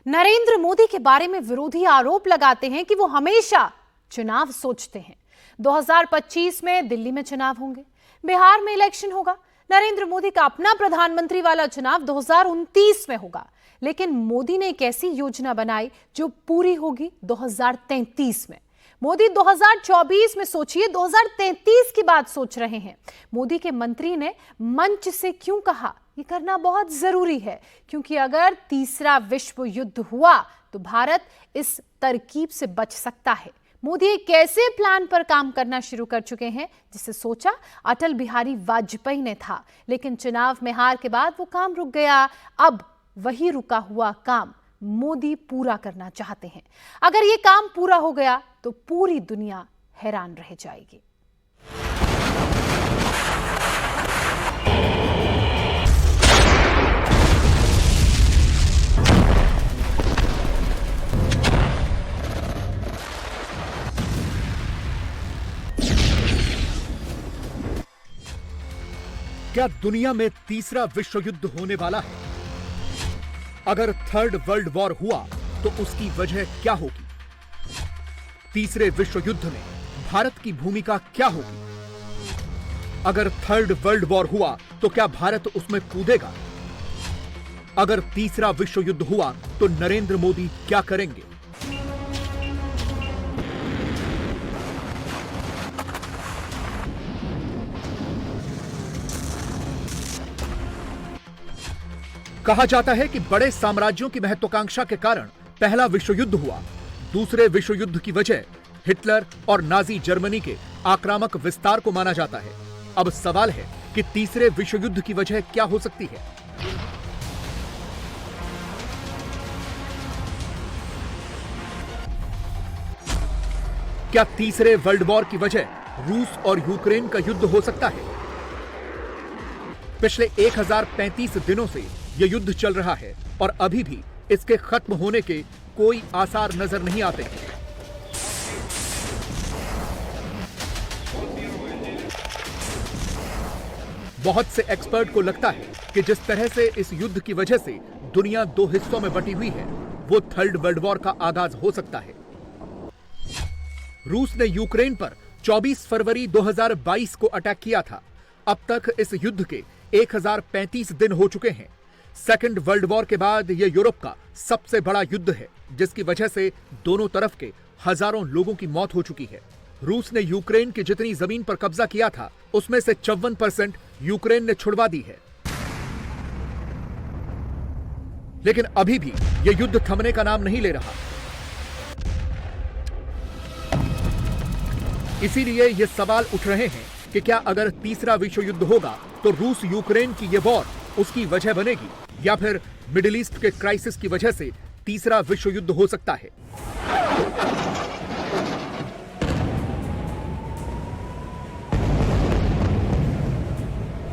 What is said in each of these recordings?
नरेंद्र मोदी के बारे में विरोधी आरोप लगाते हैं कि वो हमेशा चुनाव सोचते हैं। 2025 में दिल्ली में चुनाव होंगे, बिहार में इलेक्शन होगा। नरेंद्र मोदी का अपना प्रधानमंत्री वाला चुनाव 2029 में होगा, लेकिन मोदी ने एक ऐसी योजना बनाई जो पूरी होगी 2033 में। मोदी 2024 में सोचिए, 2033 की बात सोच रहे हैं। मोदी के मंत्री ने मंच से क्यों कहा ये करना बहुत जरूरी है, क्योंकि अगर तीसरा विश्व युद्ध हुआ तो भारत इस तरकीब से बच सकता है। मोदी एक ऐसे प्लान पर काम करना शुरू कर चुके हैं जिसे सोचा अटल बिहारी वाजपेयी ने था, लेकिन चुनाव में हार के बाद वो काम रुक गया। अब वही रुका हुआ काम मोदी पूरा करना चाहते हैं। अगर ये काम पूरा हो गया तो पूरी दुनिया हैरान रह जाएगी। क्या दुनिया में तीसरा विश्व युद्ध होने वाला है? अगर थर्ड वर्ल्ड वॉर हुआ तो उसकी वजह क्या होगी? तीसरे विश्व युद्ध में भारत की भूमिका क्या होगी? अगर थर्ड वर्ल्ड वॉर हुआ तो क्या भारत उसमें कूदेगा? अगर तीसरा विश्व युद्ध हुआ तो नरेंद्र मोदी क्या करेंगे? कहा जाता है कि बड़े साम्राज्यों की महत्वाकांक्षा के कारण पहला विश्व युद्ध हुआ। दूसरे विश्व युद्ध की वजह हिटलर और नाजी जर्मनी के आक्रामक विस्तार को माना जाता है। अब सवाल है कि तीसरे विश्व युद्ध की वजह क्या हो सकती है? क्या तीसरे वर्ल्ड वॉर की वजह रूस और यूक्रेन का युद्ध हो सकता है? पिछले 1035 दिनों से यह युद्ध चल रहा है और अभी भी इसके खत्म होने के कोई आसार नजर नहीं आते हैं। बहुत से एक्सपर्ट को लगता है कि जिस तरह से इस युद्ध की वजह से दुनिया दो हिस्सों में बटी हुई है, वो थर्ड वर्ल्ड वॉर का आगाज हो सकता है। रूस ने यूक्रेन पर 24 फरवरी 2022 को अटैक किया था। अब तक इस युद्ध के 1035 दिन हो चुके हैं। सेकेंड वर्ल्ड वॉर के बाद यह यूरोप का सबसे बड़ा युद्ध है, जिसकी वजह से दोनों तरफ के हजारों लोगों की मौत हो चुकी है। रूस ने यूक्रेन की जितनी जमीन पर कब्जा किया था, उसमें से 54% यूक्रेन ने छुड़वा दी है। लेकिन अभी भी यह युद्ध थमने का नाम नहीं ले रहा। इसीलिए ये सवाल उठ रहे हैं कि क्या अगर तीसरा विश्व युद्ध होगा तो रूस यूक्रेन की ये वॉर उसकी वजह बनेगी, या फिर मिडिल ईस्ट के क्राइसिस की वजह से तीसरा विश्व युद्ध हो सकता है।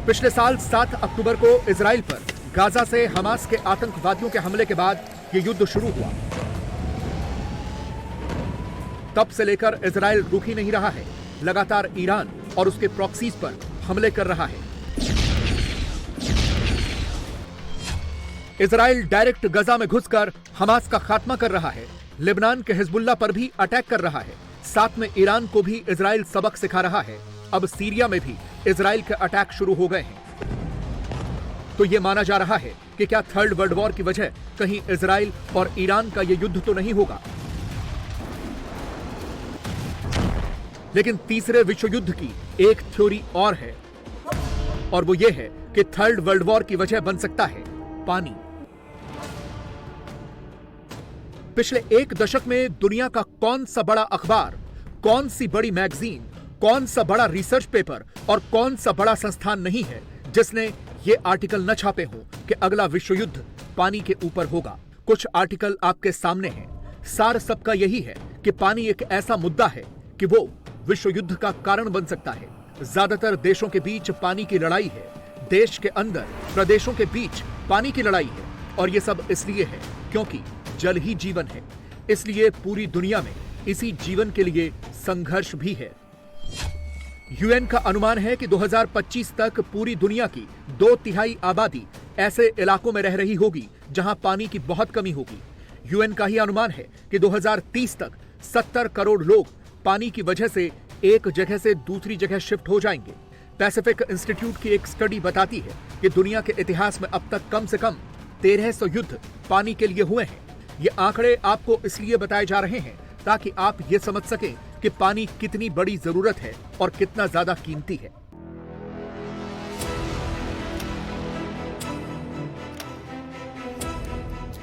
पिछले साल 7 अक्टूबर को इजराइल पर गाजा से हमास के आतंकवादियों के हमले के बाद यह युद्ध शुरू हुआ। तब से लेकर इजराइल रुक ही नहीं रहा है, लगातार ईरान और उसके प्रॉक्सीज पर हमले कर रहा है। इजराइल डायरेक्ट गजा में घुसकर हमास का खात्मा कर रहा है। लेबनान के हिजबुल्लाह पर भी अटैक कर रहा है। साथ में ईरान को भी इजराइल सबक सिखा रहा है। अब सीरिया में भी इजराइल के अटैक शुरू हो गए हैं। तो यह माना जा रहा है कि क्या थर्ड वर्ल्ड वॉर की वजह कहीं इजराइल और ईरान का यह युद्ध तो नहीं होगा। लेकिन तीसरे विश्व युद्ध की एक थ्योरी और है, और वो ये है कि थर्ड वर्ल्ड वॉर की वजह बन सकता है पानी। पिछले एक दशक में दुनिया का कौन सा बड़ा अखबार, कौन सी बड़ी मैगजीन, कौन सा बड़ा रिसर्च पेपर और कौन सा बड़ा संस्थान नहीं है जिसने ये आर्टिकल न छापे हो कि अगला विश्व युद्ध पानी के ऊपर होगा। कुछ आर्टिकल आपके सामने हैं। सार सबका यही है कि पानी एक ऐसा मुद्दा है कि वो विश्व युद्ध का कारण बन सकता है। ज्यादातर देशों के बीच पानी की लड़ाई है। देश के अंदर प्रदेशों के बीच पानी की लड़ाई है, और ये सब इसलिए है क्योंकि जल ही जीवन है। इसलिए पूरी दुनिया में इसी जीवन के लिए संघर्ष भी है। यूएन का अनुमान है कि 2025 तक पूरी दुनिया की 2/3 आबादी ऐसे इलाकों में रह रही होगी जहां पानी की बहुत कमी होगी। यूएन का ही अनुमान है कि 2030 तक 70 करोड़ लोग पानी की वजह से एक जगह से दूसरी जगह शिफ्ट हो जाएंगे। पैसिफिक इंस्टीट्यूट की एक स्टडी बताती है कि दुनिया के इतिहास में अब तक कम से कम 1300 युद्ध पानी के लिए हुए हैं। ये आंकड़े आपको इसलिए बताए जा रहे हैं ताकि आप ये समझ सकें कि पानी कितनी बड़ी जरूरत है और कितना ज्यादा कीमती है।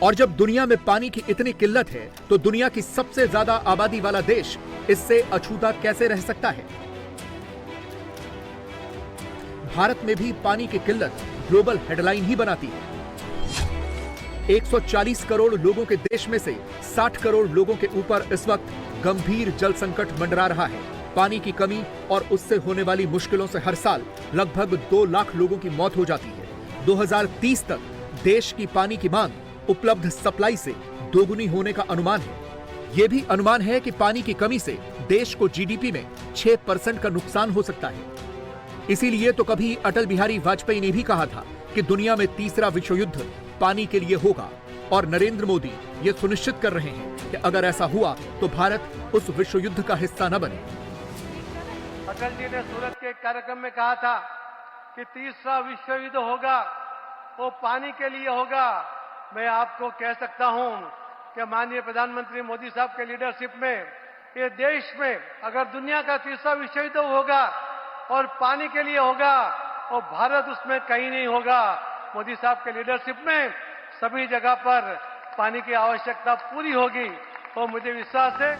और जब दुनिया में पानी की इतनी किल्लत है तो दुनिया की सबसे ज्यादा आबादी वाला देश इससे अछूता कैसे रह सकता है? भारत में भी पानी की किल्लत ग्लोबल हेडलाइन ही बनाती है। 140 करोड़ लोगों के देश में से 60 करोड़ लोगों के ऊपर इस वक्त गंभीर जल संकट मंडरा रहा है। पानी की कमी और उससे होने वाली मुश्किलों से हर साल लगभग 2 लाख लोगों की मौत हो जाती है। 2030 तक देश की पानी की मांग उपलब्ध सप्लाई से दोगुनी होने का अनुमान है। यह भी अनुमान है कि पानी की कमी से देश को जीडीपी में 6% का नुकसान हो सकता है। इसीलिए तो कभी अटल बिहारी वाजपेयी ने भी कहा था कि दुनिया में तीसरा विश्व युद्ध पानी के लिए होगा, और नरेंद्र मोदी ये सुनिश्चित कर रहे हैं कि अगर ऐसा हुआ तो भारत उस विश्व युद्ध का हिस्सा न बने। अटल जी ने सूरत के एक कार्यक्रम में कहा था कि तीसरा विश्व युद्ध होगा, वो पानी के लिए होगा। मैं आपको कह सकता हूं कि माननीय प्रधानमंत्री मोदी साहब के लीडरशिप में ये देश में अगर दुनिया का तीसरा विश्व युद्ध होगा और पानी के लिए होगा, और भारत उसमें कहीं नहीं होगा। मोदी साहब के लीडरशिप में सभी जगह पर पानी की आवश्यकता पूरी होगी, और मुझे विश्वास है।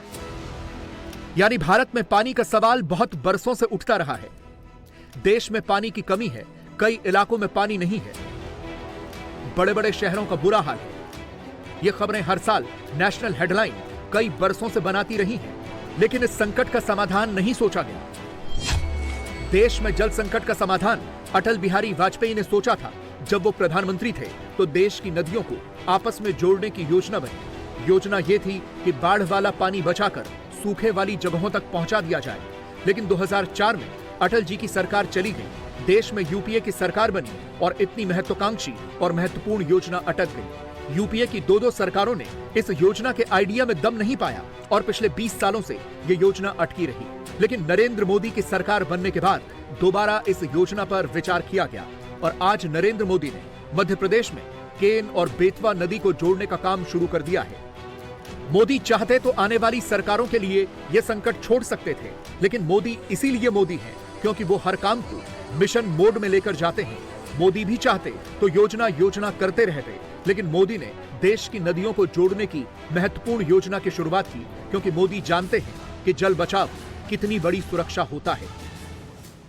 यानी भारत में पानी का सवाल बहुत बरसों से उठता रहा है। देश में पानी की कमी है, कई इलाकों में पानी नहीं है, बड़े बड़े शहरों का बुरा हाल है। ये खबरें हर साल नेशनल हेडलाइन कई बरसों से बनाती रही हैं, लेकिन इस संकट का समाधान नहीं सोचा गया। देश में जल संकट का समाधान अटल बिहारी वाजपेयी ने सोचा था। जब वो प्रधानमंत्री थे तो देश की नदियों को आपस में जोड़ने की योजना बनी। योजना ये थी कि बाढ़ वाला पानी बचाकर सूखे वाली जगहों तक पहुंचा दिया जाए। लेकिन 2004 में अटल जी की सरकार चली गई, देश में यूपीए की सरकार बनी और इतनी महत्वाकांक्षी और महत्वपूर्ण योजना अटक गई। यूपीए की 2 सरकारों ने इस योजना के आइडिया में दम नहीं पाया और पिछले 20 सालों से ये योजना अटकी रही। लेकिन नरेंद्र मोदी की सरकार बनने के बाद दोबारा इस योजना पर विचार किया गया और आज नरेंद्र मोदी ने मध्य प्रदेश में केन और बेतवा नदी को जोड़ने का काम शुरू कर दिया है। मोदी चाहते तो आने वाली सरकारों के लिए यह संकट छोड़ सकते थे, लेकिन मोदी इसीलिए मोदी हैं क्योंकि वो हर काम को मिशन मोड में लेकर जाते हैं। मोदी भी चाहते तो योजना करते रहते, लेकिन मोदी ने देश की नदियों को जोड़ने की महत्वपूर्ण योजना की शुरुआत की, क्योंकि मोदी जानते हैं कि जल बचाव कितनी बड़ी सुरक्षा होता है।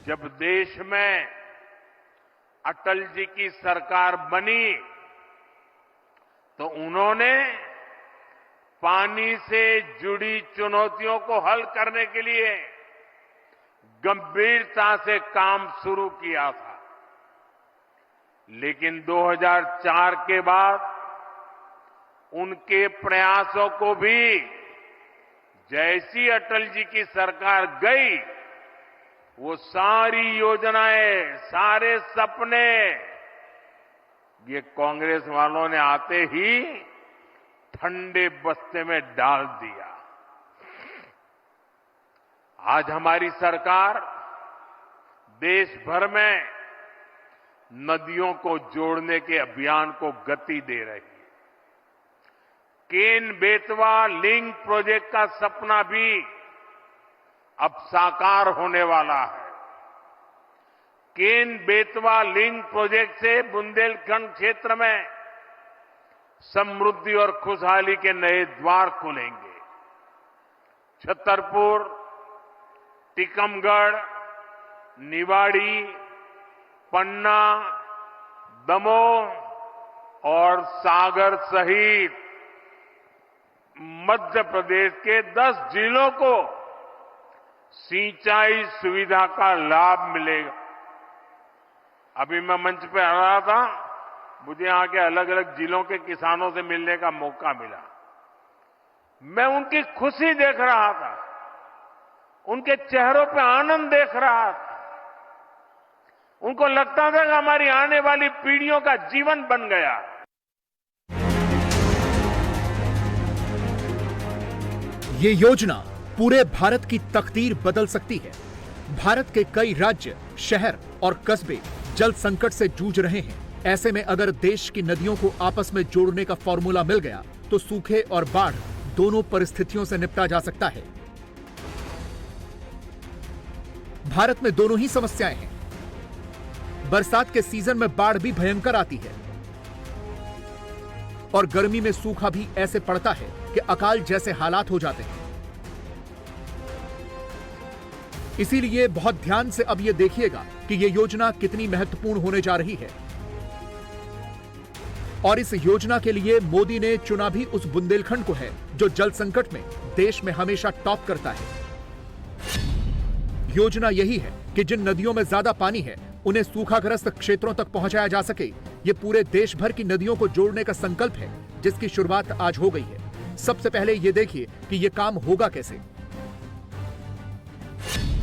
जब देश में अटल जी की सरकार बनी तो उन्होंने पानी से जुड़ी चुनौतियों को हल करने के लिए गंभीरता से काम शुरू किया था। लेकिन 2004 के बाद उनके प्रयासों को भी जैसी अटल जी की सरकार गई, वो सारी योजनाएं, सारे सपने ये कांग्रेस वालों ने आते ही ठंडे बस्ते में डाल दिया। आज हमारी सरकार देश भर में नदियों को जोड़ने के अभियान को गति दे रही है। केन बेतवा लिंक प्रोजेक्ट का सपना भी अब साकार होने वाला है। केन बेतवा लिंक प्रोजेक्ट से बुंदेलखंड क्षेत्र में समृद्धि और खुशहाली के नए द्वार खुलेंगे। छतरपुर, टीकमगढ़, निवाड़ी, पन्ना, दमोह और सागर सहित मध्य प्रदेश के 10 जिलों को सिंचाई सुविधा का लाभ मिलेगा। अभी मैं मंच पे आ रहा था, मुझे यहाँ के अलग अलग जिलों के किसानों से मिलने का मौका मिला। मैं उनकी खुशी देख रहा था, उनके चेहरों पे आनंद देख रहा था। उनको लगता था कि हमारी आने वाली पीढ़ियों का जीवन बन गया। ये योजना पूरे भारत की तकदीर बदल सकती है। भारत के कई राज्य, शहर और कस्बे जल संकट से जूझ रहे हैं। ऐसे में अगर देश की नदियों को आपस में जोड़ने का फॉर्मूला मिल गया तो सूखे और बाढ़ दोनों परिस्थितियों से निपटा जा सकता है। भारत में दोनों ही समस्याएं हैं। बरसात के सीजन में बाढ़ भी भयंकर आती है और गर्मी में सूखा भी ऐसे पड़ता है कि अकाल जैसे हालात हो जाते हैं। इसीलिए बहुत ध्यान से अब यह देखिएगा कि यह योजना कितनी महत्वपूर्ण होने जा रही है। और इस योजना के लिए मोदी ने चुना भी उस बुंदेलखंड को है जो जल संकट में देश में हमेशा टॉप करता है। योजना यही है कि जिन नदियों में ज्यादा पानी है उन्हें सूखाग्रस्त क्षेत्रों तक पहुंचाया जा सके। ये पूरे देश भर की नदियों को जोड़ने का संकल्प है जिसकी शुरुआत आज हो गई है। सबसे पहले ये देखिए कि ये काम होगा कैसे।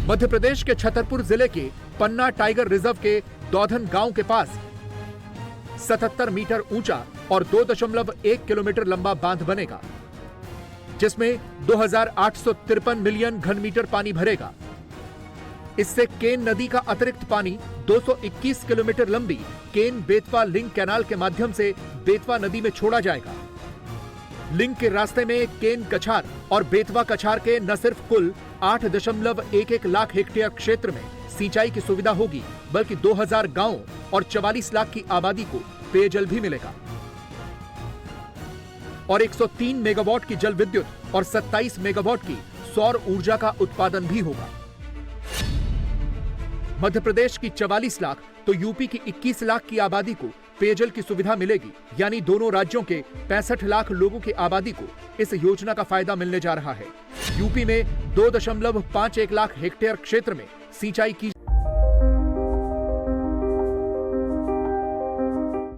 मध्य प्रदेश के छतरपुर जिले के पन्ना टाइगर रिजर्व के दौधन गांव के पास 77 मीटर ऊंचा और 2.1 किलोमीटर लंबा बांध बनेगा, जिसमें 2853 मिलियन घन मीटर पानी भरेगा। इससे केन नदी का अतिरिक्त पानी 221 किलोमीटर लंबी केन बेतवा लिंक कैनाल के माध्यम से बेतवा नदी में छोड़ा जाएगा। लिंक के रास्ते में केन कछार और बेतवा कछार के न सिर्फ कुल 8.11 लाख हेक्टेयर क्षेत्र में सिंचाई की सुविधा होगी, बल्कि 2000 गांवों और 44 लाख की आबादी को पेयजल भी मिलेगा और 103 मेगावाट की जल विद्युत और 27 मेगावाट की सौर ऊर्जा का उत्पादन भी होगा। मध्य प्रदेश की 44 लाख तो यूपी की 21 लाख की आबादी को पेयजल की सुविधा मिलेगी, यानी दोनों राज्यों के 65 लाख लोगों की आबादी को इस योजना का फायदा मिलने जा रहा है। यूपी में 2.51 लाख हेक्टेयर क्षेत्र में सिंचाई की